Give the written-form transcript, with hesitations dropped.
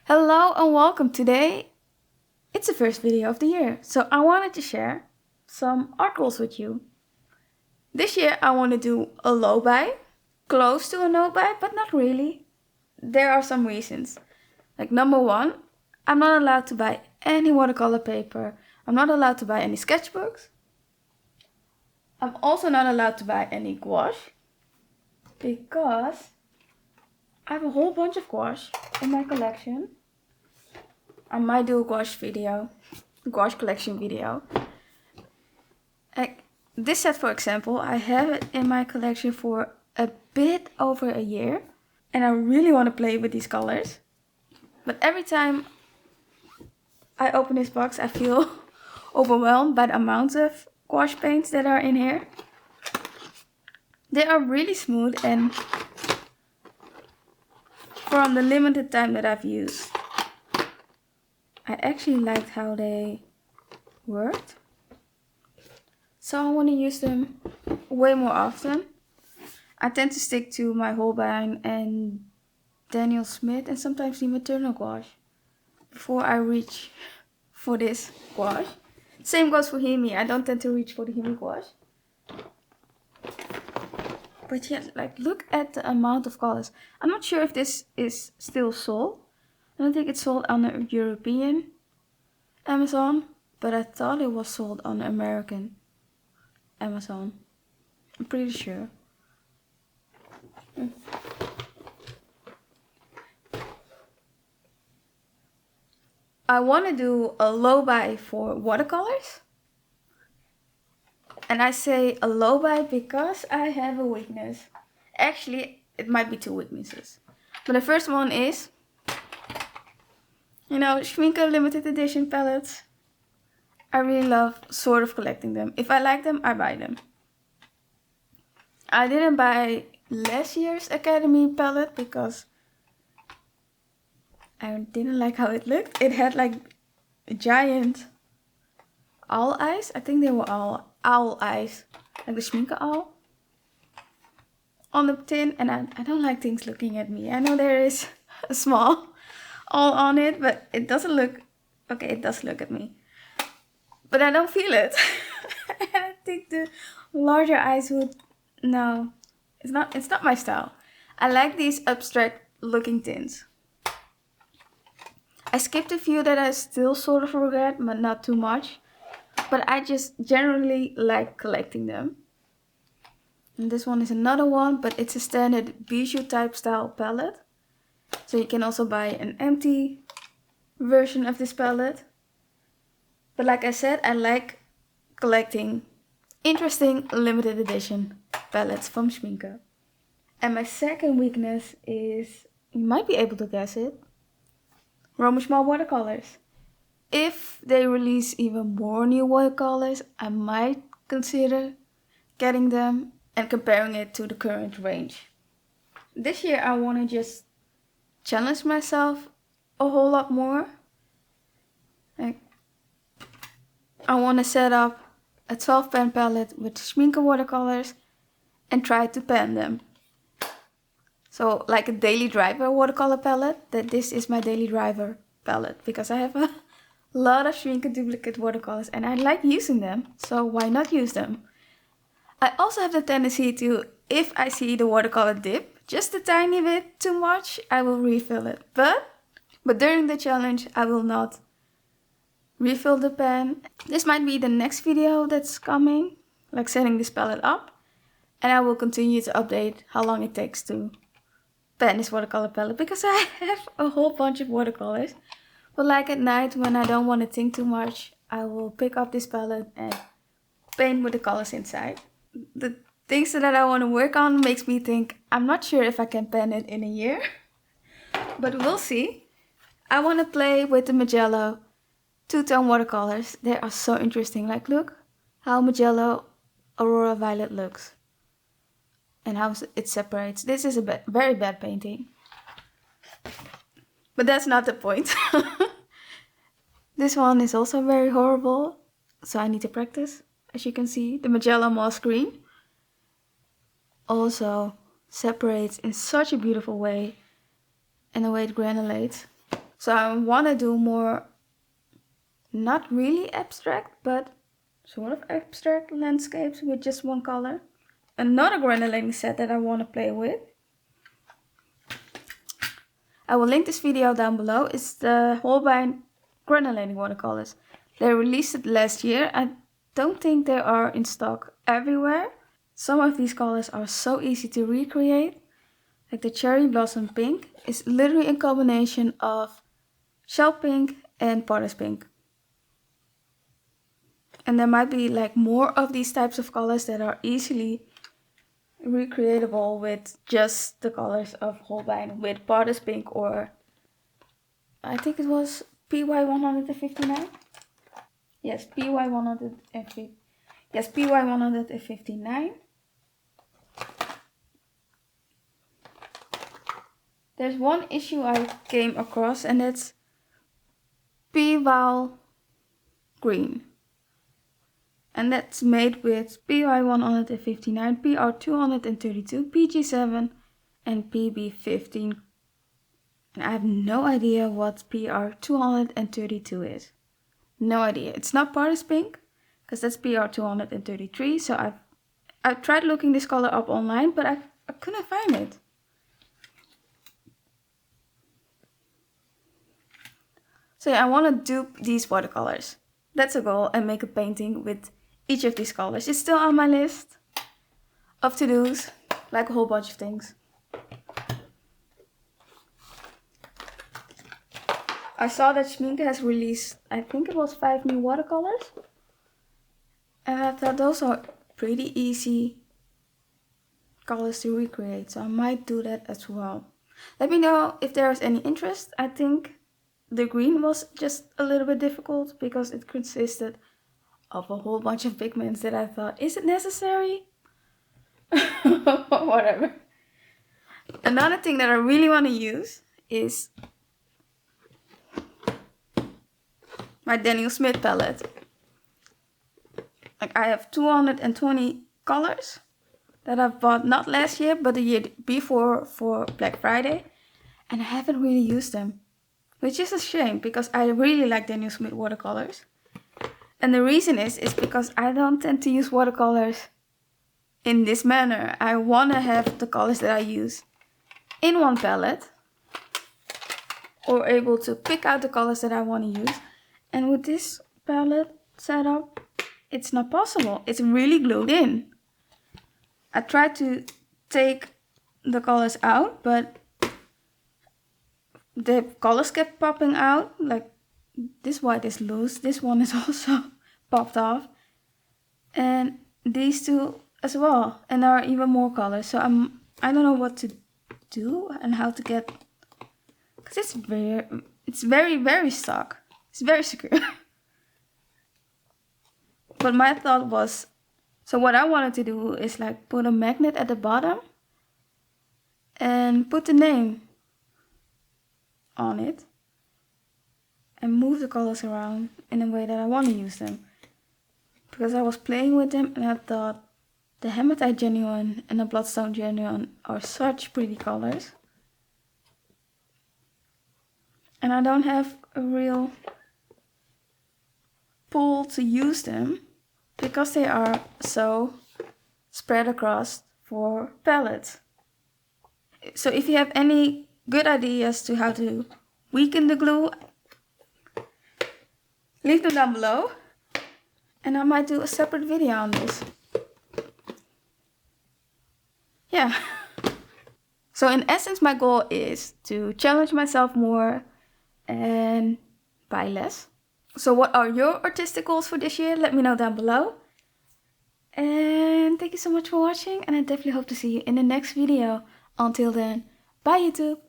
Hello and welcome. Today it's the first video of the year, so I wanted to share some art goals with you. This year I want to do a low buy, close to a no buy, but not really. There are some reasons. Like number one, I'm not allowed to buy any watercolor paper. I'm not allowed to buy any sketchbooks. I'm also not allowed to buy any gouache because I have a whole bunch of gouache in my collection. I might do a gouache collection video. Like this set, for example, I have it in my collection for a bit over a year. And I really want to play with these colors. But every time I open this box, I feel overwhelmed by the amount of gouache paints that are in here. They are really smooth, and from the limited time that I've used, I actually liked how they worked. So I want to use them way more often. I tend to stick to my Holbein and Daniel Smith and sometimes the Maternal gouache before I reach for this gouache. Same goes for Himi. I don't tend to reach for the Himi gouache. But yeah, like look at the amount of colors. I'm not sure if this is still sold. I don't think it's sold on the European Amazon, but I thought it was sold on the American Amazon. I'm pretty sure. I want to do a low buy for watercolors. And I say a low buy because I have a weakness. Actually, it might be two weaknesses. But the first one is, Schmincke limited edition palettes. I really love sort of collecting them. If I like them, I buy them. I didn't buy last year's Academy palette because I didn't like how it looked. It had like giant owl eyes. I think they were all owl eyes, like the Schmincke owl on the tin, and I don't like things looking at me. I know there is a small owl on it, but it doesn't look, okay, it does look at me, but I don't feel it. I think the larger eyes would, no, it's not my style. I like these abstract looking tins. I skipped a few that I still sort of regret, but not too much. But I just generally like collecting them. And this one is another one, but it's a standard bijou type style palette. So you can also buy an empty version of this palette. But like I said, I like collecting interesting limited edition palettes from Schmincke. And my second weakness is, you might be able to guess it, Romy Schmal watercolors. If they release even more new watercolors, I might consider getting them and comparing it to the current range. This year I want to just challenge myself a whole lot more. Like, I want to set up a 12 pen palette with Schmincke watercolors and try to pen them. So like a Daily Driver watercolor palette, that this is my Daily Driver palette because I have a lot of Schmincke duplicate watercolors and I like using them, so why not use them? I also have the tendency to, if I see the watercolor dip just a tiny bit too much, I will refill it. But during the challenge, I will not refill the pen. This might be the next video that's coming, like setting this palette up. And I will continue to update how long it takes to pen this watercolor palette because I have a whole bunch of watercolors. But like at night when I don't want to think too much, I will pick up this palette and paint with the colors inside. The things that I want to work on makes me think I'm not sure if I can pen it in a year. But we'll see. I want to play with the Magello two-tone watercolors. They are so interesting. Like look how Magello Aurora Violet looks. And how it separates. This is a very bad painting. But that's not the point. This one is also very horrible. So I need to practice. As you can see, the Magello Moss Green also separates in such a beautiful way. And the way it granulates. So I want to do more, not really abstract, but sort of abstract landscapes with just one color. Another granulating set that I want to play with, I will link this video down below, is the Holbein granulating watercolors. They released it last year. I don't think they are in stock everywhere. Some of these colors are so easy to recreate. Like the cherry blossom pink is literally a combination of shell pink and Paris pink. And there might be like more of these types of colors that are easily recreatable with just the colors of Holbein with Paris pink, or I think it was PY159. Yes, PY159. Yes, PY159. There's one issue I came across, and that's PWAL green. And that's made with PY159, PR232, PG7, and PB15. And I have no idea what PR232 is. No idea. It's not Paris pink, because that's PR233. So I've tried looking this color up online, but I couldn't find it. So yeah, I want to dupe these watercolors. That's a goal, and make a painting with each of these colors. It's still on my list of to-dos, like a whole bunch of things. I saw that Schmincke has released, I think it was 5 new watercolors. And I thought those are pretty easy colors to recreate, so I might do that as well. Let me know if there's any interest. I think the green was just a little bit difficult because it consisted of a whole bunch of pigments that I thought, is it necessary? Whatever. Another thing that I really want to use is my Daniel Smith palette. Like, I have 220 colors that I've bought not last year but the year before for Black Friday, and I haven't really used them, which is a shame because I really like Daniel Smith watercolors. And the reason is because I don't tend to use watercolors in this manner. I want to have the colors that I use in one palette, or able to pick out the colors that I want to use. And with this palette setup, it's not possible. It's really glued in. I tried to take the colors out, but the colors kept popping out. Like, this white is loose. This one is also popped off. And these two as well. And there are even more colors. So I don't know what to do and how to get, because it's very, very stuck. It's very secure. But my thought was, so what I wanted to do is like put a magnet at the bottom and put the name on it and move the colors around in a way that I want to use them. Because I was playing with them and I thought the Hematite Genuine and the Bloodstone Genuine are such pretty colors. And I don't have a real pull to use them because they are so spread across 4 palettes. So if you have any good ideas to how to weaken the glue, leave them down below and I might do a separate video on this. Yeah. So in essence, my goal is to challenge myself more and buy less. So what are your artistic goals for this year? Let me know down below. And thank you so much for watching, and I definitely hope to see you in the next video. Until then, bye YouTube!